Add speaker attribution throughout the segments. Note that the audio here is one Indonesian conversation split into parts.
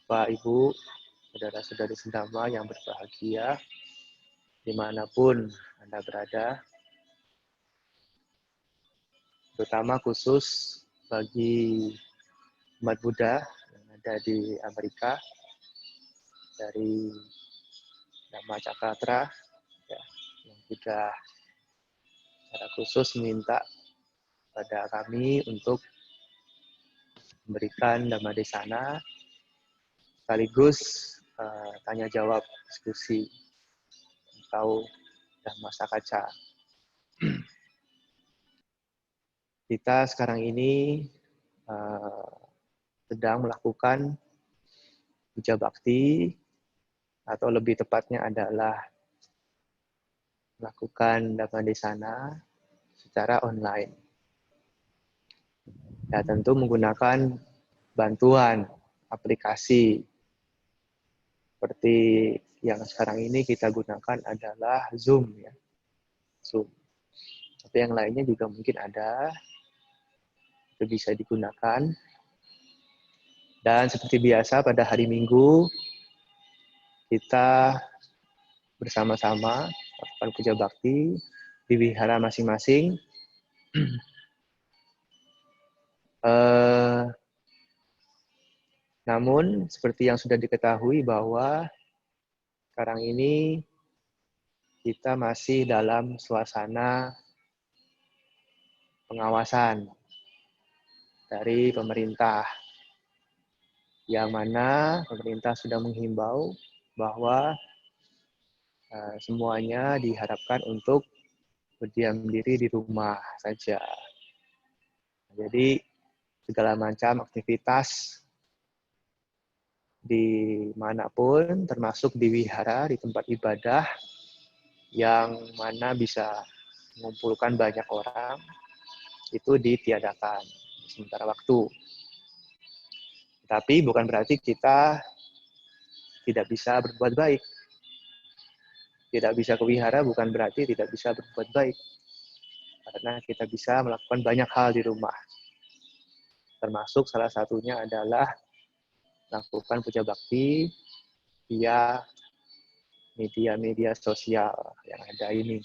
Speaker 1: Bapak, Ibu, saudara-saudari sendama yang berbahagia, dimanapun Anda berada, terutama khusus bagi umat Buddha yang ada di Amerika, dari Dhamma Cakatra, ya, yang sudah secara khusus minta pada kami untuk memberikan Dhamma Desana, sekaligus tanya jawab diskusi atau Dhamma Sakaca. Kita sekarang ini sedang melakukan puja bakti, atau lebih tepatnya adalah melakukan Dhamma Desana secara online. Ya, tentu menggunakan bantuan aplikasi seperti yang sekarang ini kita gunakan adalah Zoom, ya. Zoom. Tapi yang lainnya juga mungkin ada, itu bisa digunakan. Dan seperti biasa pada hari Minggu, kita bersama-sama melakukan puja bakti di wihara masing-masing. Namun, seperti yang sudah diketahui bahwa sekarang ini kita masih dalam suasana pengawasan dari pemerintah, yang mana pemerintah sudah menghimbau bahwa semuanya diharapkan untuk berdiam diri di rumah saja. Jadi, segala macam aktivitas dimanapun, termasuk di wihara, di tempat ibadah, yang mana bisa mengumpulkan banyak orang, itu ditiadakan sementara waktu. Tapi bukan berarti kita tidak bisa berbuat baik. Tidak bisa ke wihara bukan berarti tidak bisa berbuat baik. Karena kita bisa melakukan banyak hal di rumah. Termasuk salah satunya adalah melakukan puja bakti via media-media sosial yang ada ini.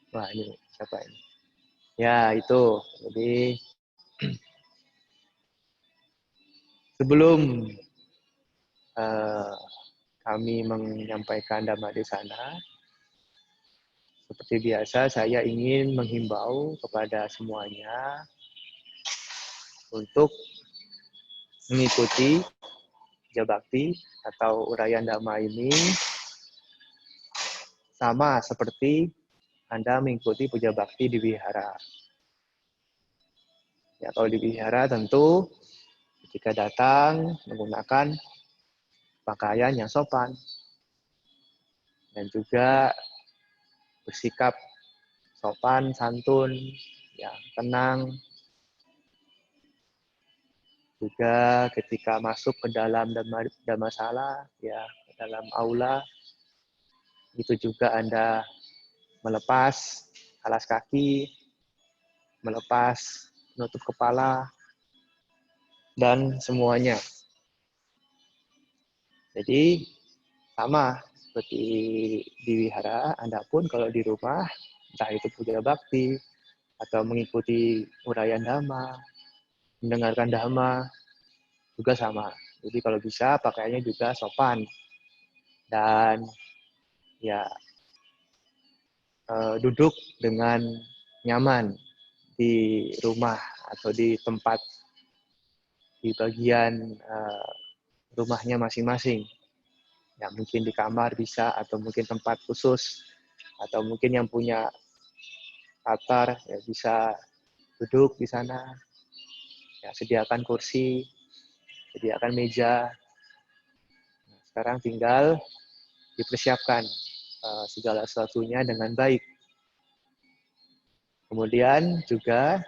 Speaker 1: Wah, ini siapa ini? Ya, itu. Jadi, sebelum kami menyampaikan Dhamma Desana, seperti biasa saya ingin menghimbau kepada semuanya untuk mengikuti puja bakti atau uraian Dhamma ini sama seperti Anda mengikuti puja bakti di wihara. Ya, kalau di wihara tentu ketika datang menggunakan pakaian yang sopan dan juga bersikap sopan, santun, ya, tenang. Juga ketika masuk ke dalam dhammasala, ya, ke dalam aula, itu juga Anda melepas alas kaki, melepas penutup kepala, dan semuanya. Jadi, sama seperti di wihara, Anda pun kalau di rumah, entah itu puja bakti, atau mengikuti uraian Dhamma, mendengarkan Dhamma, juga sama. Jadi kalau bisa pakaiannya juga sopan. Dan ya duduk dengan nyaman di rumah atau di tempat, di bagian rumahnya masing-masing. Ya, mungkin di kamar bisa, atau mungkin tempat khusus, atau mungkin yang punya latar ya bisa duduk di sana. Ya, sediakan kursi, sediakan meja. Nah, sekarang tinggal dipersiapkan segala sesuatunya dengan baik. Kemudian juga,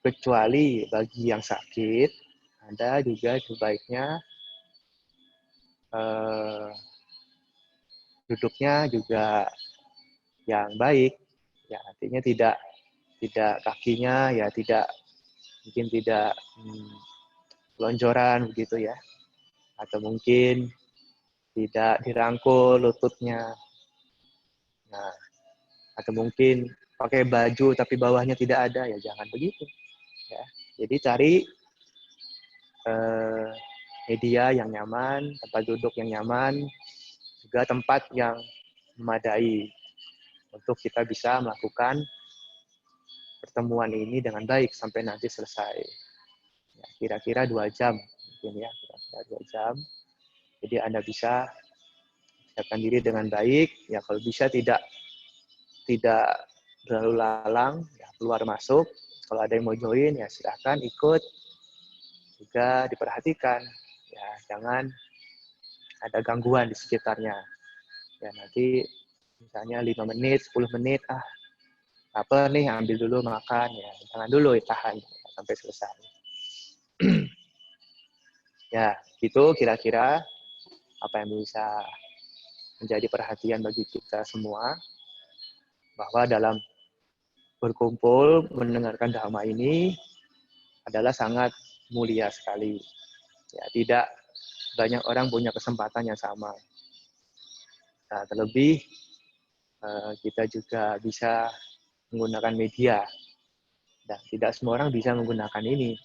Speaker 1: kecuali bagi yang sakit, Anda juga sebaiknya duduknya juga yang baik. Ya, artinya tidak kakinya ya tidak mungkin tidak lonjoran begitu ya. Atau mungkin tidak dirangkul lututnya. Nah, atau mungkin pakai baju tapi bawahnya tidak ada, ya jangan begitu. Ya. Jadi cari media yang nyaman, tempat duduk yang nyaman, juga tempat yang memadai untuk kita bisa melakukan pertemuan ini dengan baik sampai nanti selesai. Ya, kira-kira 2 jam mungkin ya, kira-kira 2 jam. Jadi Anda bisa siapkan diri dengan baik. Ya kalau bisa tidak terlalu lalang, ya, keluar masuk. Kalau ada yang mau join ya silahkan ikut. Juga diperhatikan, ya jangan ada gangguan di sekitarnya. Ya nanti misalnya 5 menit, 10 menit, lapar nih, ambil dulu makan, ya jangan dulu, tahan sampai selesai. Ya, itu kira-kira apa yang bisa menjadi perhatian bagi kita semua, bahwa dalam berkumpul mendengarkan dhamma ini adalah sangat mulia sekali. Ya, tidak banyak orang punya kesempatan yang sama. Nah, terlebih kita juga bisa menggunakan media. Dan tidak semua orang bisa menggunakan ini.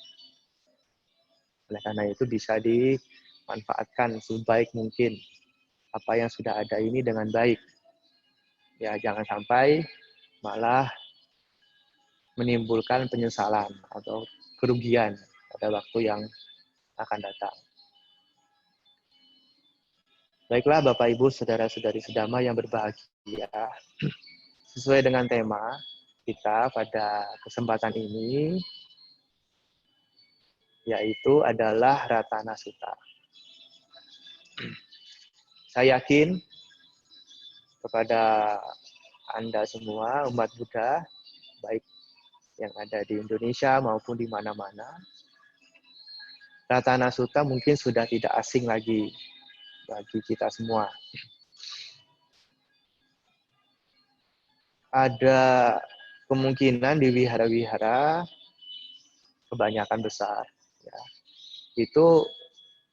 Speaker 1: Oleh karena itu bisa dimanfaatkan sebaik mungkin apa yang sudah ada ini dengan baik. Ya, jangan sampai malah menimbulkan penyesalan atau kerugian pada waktu yang akan datang. Baiklah Bapak Ibu, saudara-saudari sedama yang berbahagia, sesuai dengan tema kita pada kesempatan ini, yaitu adalah Ratana Sutta. Saya yakin kepada Anda semua, umat Buddha, baik yang ada di Indonesia maupun di mana-mana, Ratana Sutta mungkin sudah tidak asing lagi bagi kita semua. Ada kemungkinan di wihara-wihara kebanyakan besar, ya, itu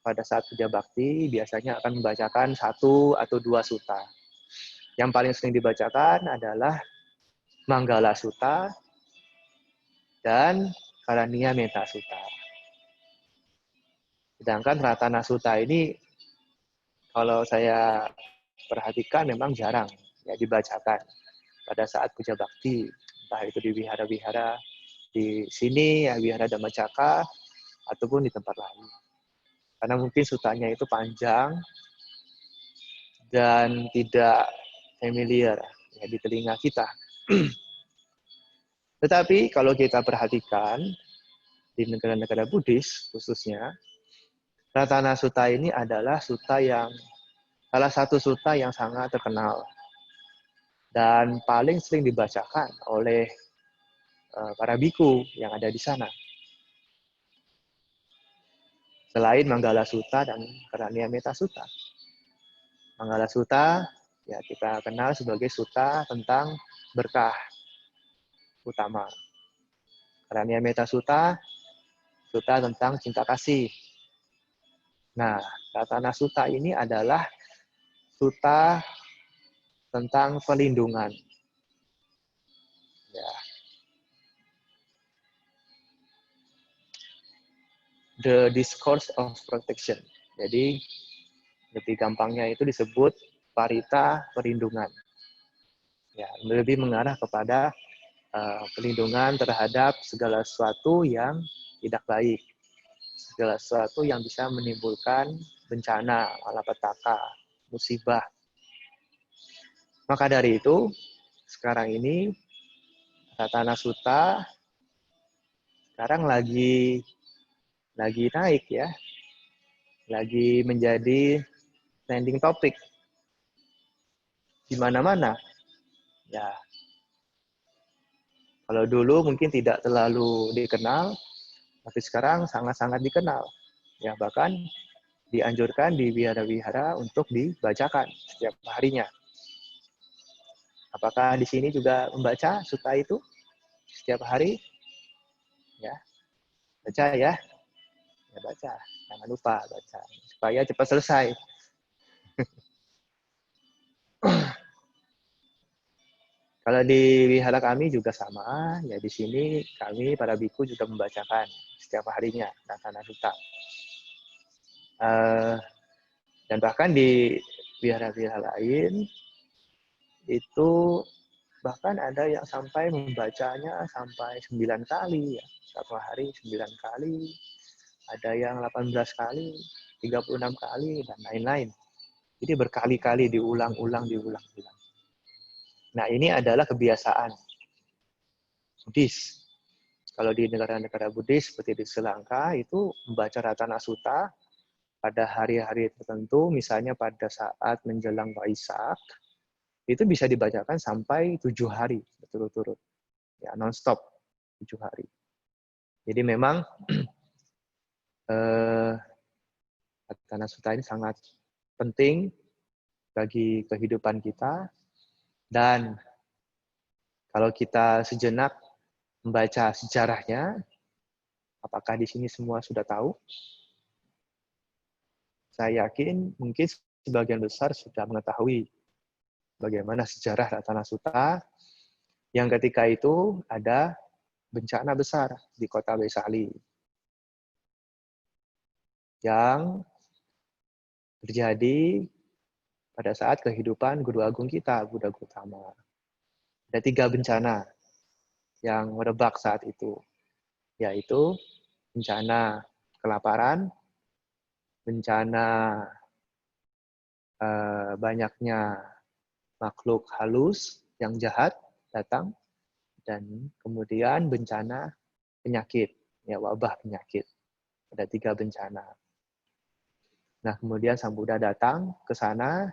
Speaker 1: pada saat puja bakti biasanya akan membacakan 1 atau 2 sutta. Yang paling sering dibacakan adalah Manggala Sutta dan Karaniya Metta Sutta. Sedangkan Ratana Sutta ini kalau saya perhatikan memang jarang ya dibacakan pada saat puja bakti, entah itu di wihara-wihara di sini ya, wihara Dhammacakka ataupun di tempat lain. Karena mungkin sutanya itu panjang dan tidak familiar ya, di telinga kita. Tetapi kalau kita perhatikan di negara-negara Buddhis khususnya, Ratana Sutta ini adalah salah satu sutta yang sangat terkenal dan paling sering dibacakan oleh para biku yang ada di sana. Selain Manggala Sutta dan Karaniya Metta Sutta. Manggala Sutta ya kita kenal sebagai sutta tentang berkah utama. Karaniya Metta Sutta, sutta tentang cinta kasih. Nah, Ratana Sutta ini adalah sutta tentang perlindungan. Ya. The Discourse of Protection. Jadi, lebih gampangnya itu disebut parita perlindungan. Ya, lebih mengarah kepada perlindungan terhadap segala sesuatu yang tidak baik. Segala sesuatu yang bisa menimbulkan bencana, malapetaka, musibah. Maka dari itu, sekarang ini Ratana Sutta sekarang lagi naik ya. Lagi menjadi trending topik di mana-mana. Ya. Kalau dulu mungkin tidak terlalu dikenal, tapi sekarang sangat-sangat dikenal. Ya, bahkan dianjurkan di wihara-wihara untuk dibacakan setiap harinya. Apakah di sini juga membaca sutta itu setiap hari? Ya, baca ya. Ya baca, jangan lupa baca supaya cepat selesai. Kalau di wihara kami juga sama, ya di sini kami para biku juga membacakan setiap harinya Ratana Sutta. Dan bahkan di wihara-wihara lain itu bahkan ada yang sampai membacanya sampai 9 kali ya. Satu hari 9 kali, ada yang 18 kali, 36 kali, dan lain-lain. Jadi berkali-kali diulang-ulang. Nah, ini adalah kebiasaan Buddhis. Kalau di negara-negara Buddhis seperti di Sri Lanka itu membaca Ratana Sutta pada hari-hari tertentu, misalnya pada saat menjelang Waisak, itu bisa dibacakan sampai 7 hari berturut-turut. Ya, non-stop 7 hari. Jadi memang Ratana Sutta ini sangat penting bagi kehidupan kita, dan kalau kita sejenak membaca sejarahnya, apakah di sini semua sudah tahu? Saya yakin mungkin sebagian besar sudah mengetahui bagaimana sejarah Ratana Sutta yang ketika itu ada bencana besar di kota Vesali yang terjadi pada saat kehidupan Guru Agung kita, Buddha Gautama. Ada 3 bencana yang merebak saat itu, yaitu bencana kelaparan, bencana banyaknya makhluk halus yang jahat datang, dan kemudian bencana penyakit, ya wabah penyakit. Ada 3 bencana. Nah, kemudian Sang Buddha datang ke sana,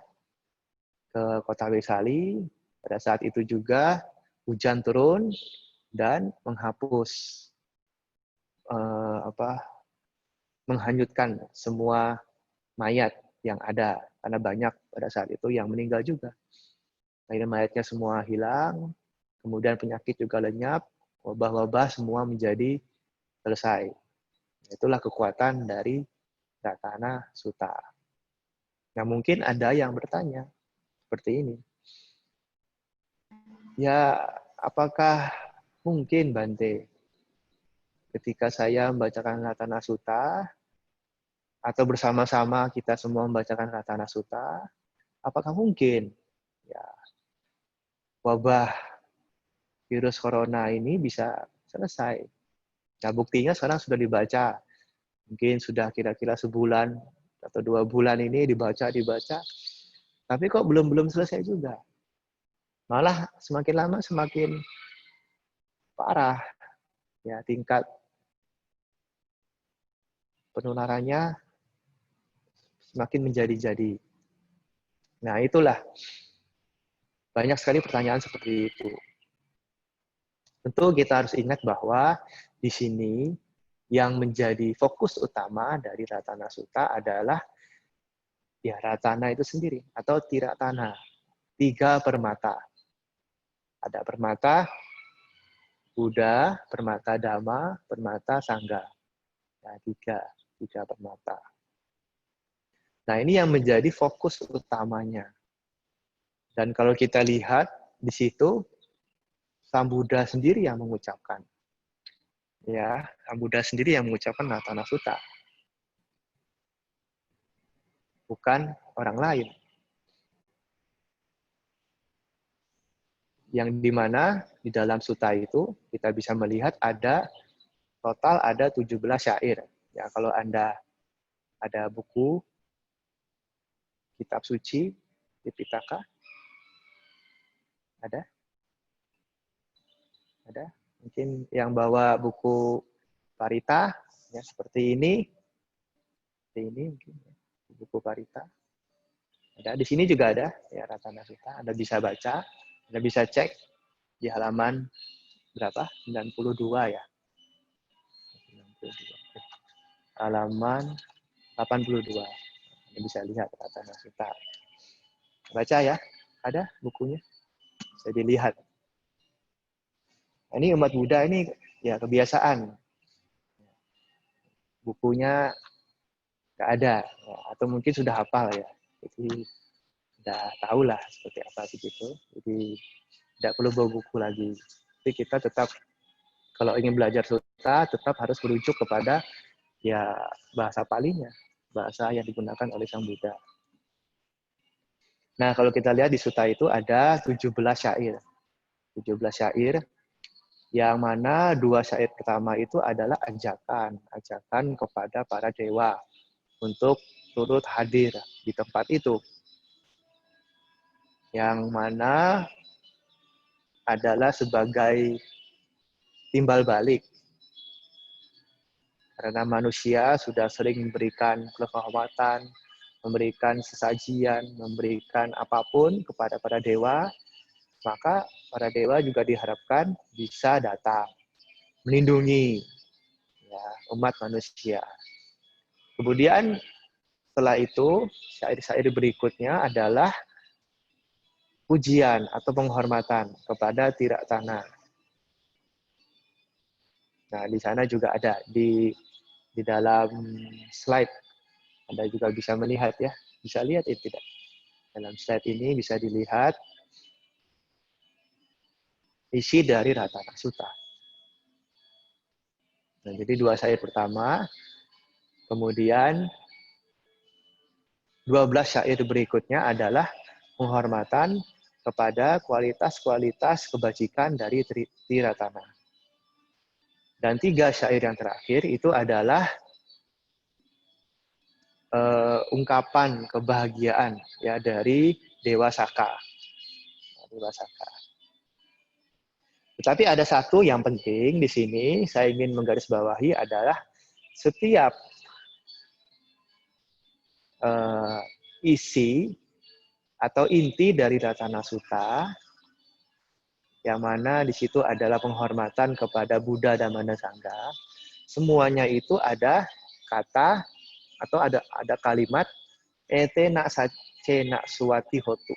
Speaker 1: ke kota Vesali. Pada saat itu juga hujan turun dan menghapus menghanyutkan semua mayat yang ada, karena banyak pada saat itu yang meninggal juga. Akhirnya mayatnya semua hilang, kemudian penyakit juga lenyap, wabah-wabah semua menjadi selesai. Itulah kekuatan dari Ratana Sutta. Nah, mungkin ada yang bertanya seperti ini. Ya, apakah mungkin, Bante, ketika saya membacakan Ratana Sutta, atau bersama-sama kita semua membacakan Ratana Sutta, apakah mungkin ya wabah virus corona ini bisa selesai? Nah, buktinya sekarang sudah dibaca. Mungkin sudah kira-kira sebulan atau 2 bulan ini dibaca. Tapi kok belum selesai juga. Malah semakin lama semakin parah. Ya, tingkat penularannya semakin menjadi-jadi. Nah, itulah. Banyak sekali pertanyaan seperti itu. Tentu kita harus ingat bahwa di sini yang menjadi fokus utama dari Ratana Sutta adalah ya Ratana itu sendiri atau Tiratana, 3 permata. Ada permata Buddha, permata Dhamma, permata Sangha. Nah, 3 permata. Nah, ini yang menjadi fokus utamanya. Dan kalau kita lihat di situ, Sang Buddha sendiri yang mengucapkan. Ya, Sang Buddha sendiri yang mengucapkan Ratana Sutta. Bukan orang lain. Yang dimana di dalam sutta itu kita bisa melihat total ada 17 syair. Ya, kalau Anda ada buku kitab suci Tipitaka, ada? Mungkin yang bawa buku Parita, ya seperti ini mungkin buku Parita. Ada di sini juga ada ya Ratana Sutta. Anda bisa baca, Anda bisa cek di halaman berapa? 92 ya. 92. Halaman 82. Anda bisa lihat Ratana Sutta. Baca ya, ada bukunya. Bisa dilihat. Ini umat Buddha ini ya kebiasaan. bukunya nggak ada, ya, atau mungkin sudah hafal ya. Jadi udah tahu lah seperti apa begitu. Jadi tidak perlu bawa buku lagi. Tapi kita tetap kalau ingin belajar sutta tetap harus merujuk kepada ya bahasa Palinya, bahasa yang digunakan oleh Sang Buddha. Nah, kalau kita lihat di sutta itu ada 17 syair. 17 syair yang mana 2 syair pertama itu adalah ajakan kepada para dewa untuk turut hadir di tempat itu. Yang mana adalah sebagai timbal balik. Karena manusia sudah sering memberikan kehormatan, memberikan sesajian, memberikan apapun kepada para dewa, maka para dewa juga diharapkan bisa datang, melindungi ya, umat manusia. Kemudian setelah itu, syair-syair berikutnya adalah pujian atau penghormatan kepada tirak tanah. Nah, di sana juga ada di dalam slide. Anda juga bisa melihat ya. Bisa lihat itu tidak? Dalam slide ini bisa dilihat isi dari Ratana Sutta. Nah, jadi 2 syair pertama, kemudian 12 syair berikutnya adalah penghormatan kepada kualitas-kualitas kebajikan dari Tiratana. Dan 3 syair yang terakhir itu adalah ungkapan kebahagiaan ya dari Dewa Saka. Dewa Saka. Tetapi ada satu yang penting di sini saya ingin menggarisbawahi adalah setiap isi atau inti dari Ratana Sutta yang mana di situ adalah penghormatan kepada Buddha dan Manasangga. Semuanya itu ada kata atau ada kalimat etena sacena suwati hotu.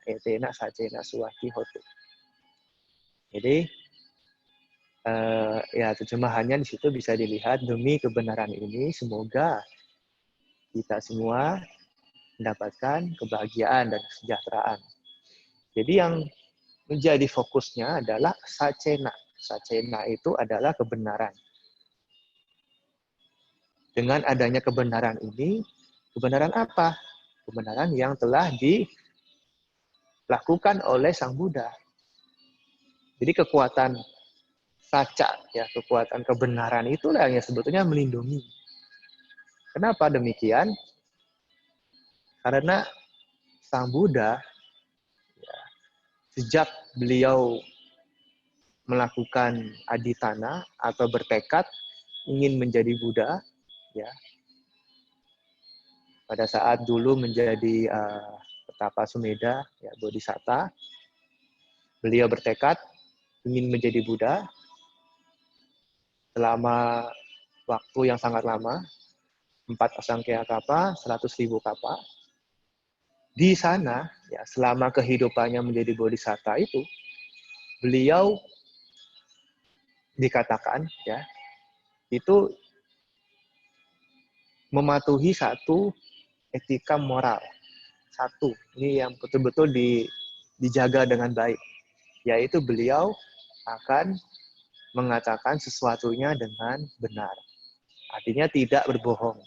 Speaker 1: Etena sacena suwati hotu. Jadi ya terjemahannya di situ bisa dilihat demi kebenaran ini semoga kita semua mendapatkan kebahagiaan dan kesejahteraan. Jadi yang menjadi fokusnya adalah sacena. Sacena itu adalah kebenaran. Dengan adanya kebenaran ini, kebenaran apa? Kebenaran yang telah dilakukan oleh Sang Buddha. Jadi kekuatan saca, ya kekuatan kebenaran itulah yang sebetulnya melindungi. Kenapa demikian? Karena Sang Buddha ya, sejak beliau melakukan aditana atau bertekad ingin menjadi Buddha, ya pada saat dulu menjadi Petapa Sumedha, ya Bodhisatta, beliau bertekad ingin menjadi Buddha selama waktu yang sangat lama, 4 asangkaya kapa, 100.000 kapa. Di sana, ya selama kehidupannya menjadi Bodhisatta itu, beliau dikatakan, ya itu mematuhi satu etika moral. Satu, ini yang betul-betul dijaga dengan baik. Yaitu beliau akan mengatakan sesuatunya dengan benar. Artinya tidak berbohong.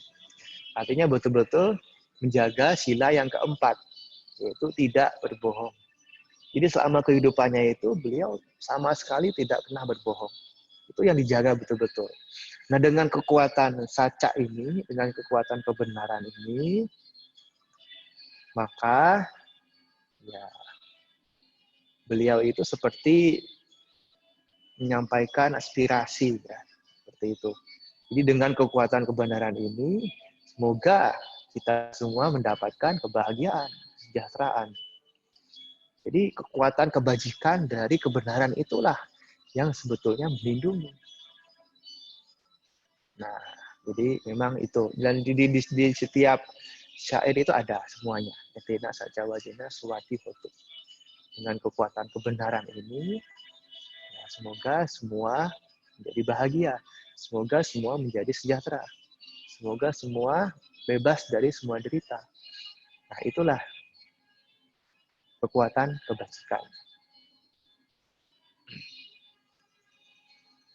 Speaker 1: Artinya betul-betul menjaga sila yang keempat, yaitu tidak berbohong. Jadi selama kehidupannya itu beliau sama sekali tidak pernah berbohong. Itu yang dijaga betul-betul. Nah dengan kekuatan saca ini, dengan kekuatan kebenaran ini, maka ya beliau itu seperti menyampaikan aspirasi ya, seperti itu. Jadi dengan kekuatan kebenaran ini, semoga kita semua mendapatkan kebahagiaan, kesejahteraan. Jadi kekuatan kebajikan dari kebenaran itulah yang sebetulnya melindungi. Nah, jadi memang itu. Dan di setiap syair itu ada semuanya. Etina saja wajina suwati hotu. Dengan kekuatan kebenaran ini, ya, semoga semua menjadi bahagia. Semoga semua menjadi sejahtera. Semoga semua bebas dari semua derita. Nah, itulah kekuatan kebajikan.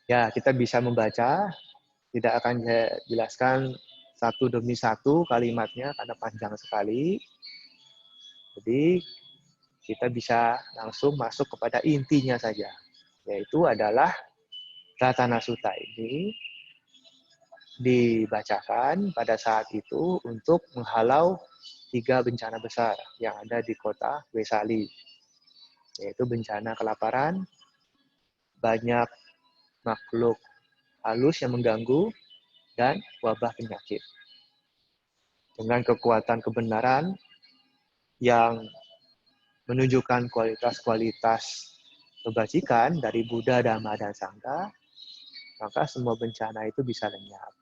Speaker 1: Ya, kita bisa membaca, tidak akan saya jelaskan satu demi satu kalimatnya karena panjang sekali. Jadi, kita bisa langsung masuk kepada intinya saja, yaitu adalah Ratana Sutta ini dibacakan pada saat itu untuk menghalau 3 bencana besar yang ada di kota Wesali, yaitu bencana kelaparan, banyak makhluk halus yang mengganggu, dan wabah penyakit. Dengan kekuatan kebenaran yang menunjukkan kualitas-kualitas kebajikan dari Buddha, Dhamma, dan Sangha, maka semua bencana itu bisa lenyap.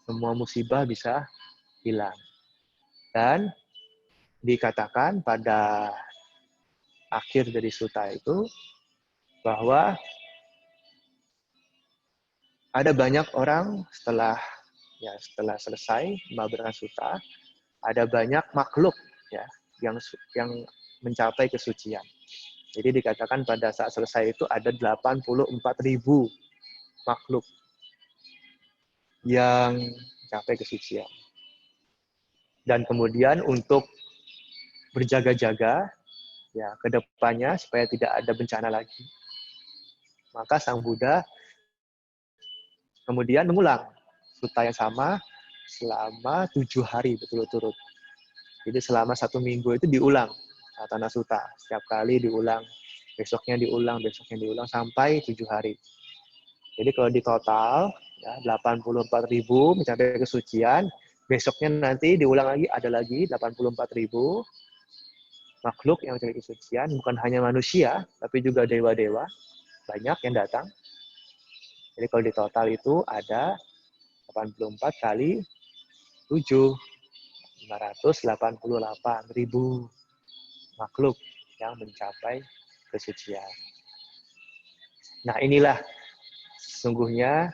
Speaker 1: Semua musibah bisa hilang. Dan dikatakan pada akhir dari sutta itu bahwa ada banyak orang setelah selesai membabarkan sutta, ada banyak makhluk ya yang mencapai kesucian. Jadi dikatakan pada saat selesai itu ada 84.000 makhluk yang mencapai kesucian. Dan kemudian untuk berjaga-jaga ya ke depannya supaya tidak ada bencana lagi, maka Sang Buddha kemudian mengulang sutta yang sama selama 7 hari berturut-turut. Jadi selama 1 minggu itu diulang Ratana Sutta. Setiap kali diulang, besoknya diulang sampai 7 hari. Jadi kalau di total ya, 84.000 mencapai kesucian, besoknya nanti diulang lagi, ada lagi 84.000 makhluk yang mencapai kesucian, bukan hanya manusia, tapi juga dewa-dewa, banyak yang datang. Jadi kalau di total itu ada 84 kali 7, 588.000 makhluk yang mencapai kesucian. Nah, inilah sesungguhnya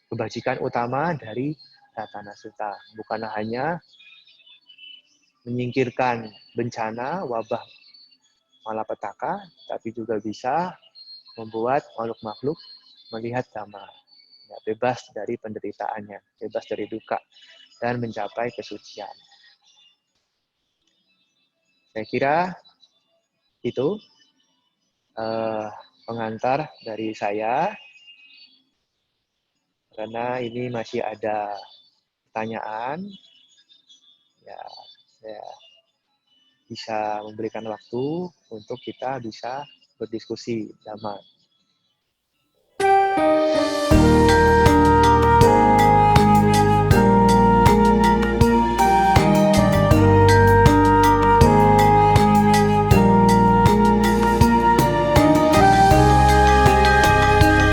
Speaker 1: kebajikan utama dari Ratana Sutta. Bukan hanya menyingkirkan bencana, wabah, malapetaka, tapi juga bisa membuat makhluk-makhluk melihat Dhamma. Ya, bebas dari penderitaannya, bebas dari duka, dan mencapai kesucian. Saya kira itu pengantar dari saya, karena ini masih ada pertanyaan, ya saya bisa memberikan waktu untuk kita bisa berdiskusi Dhamma.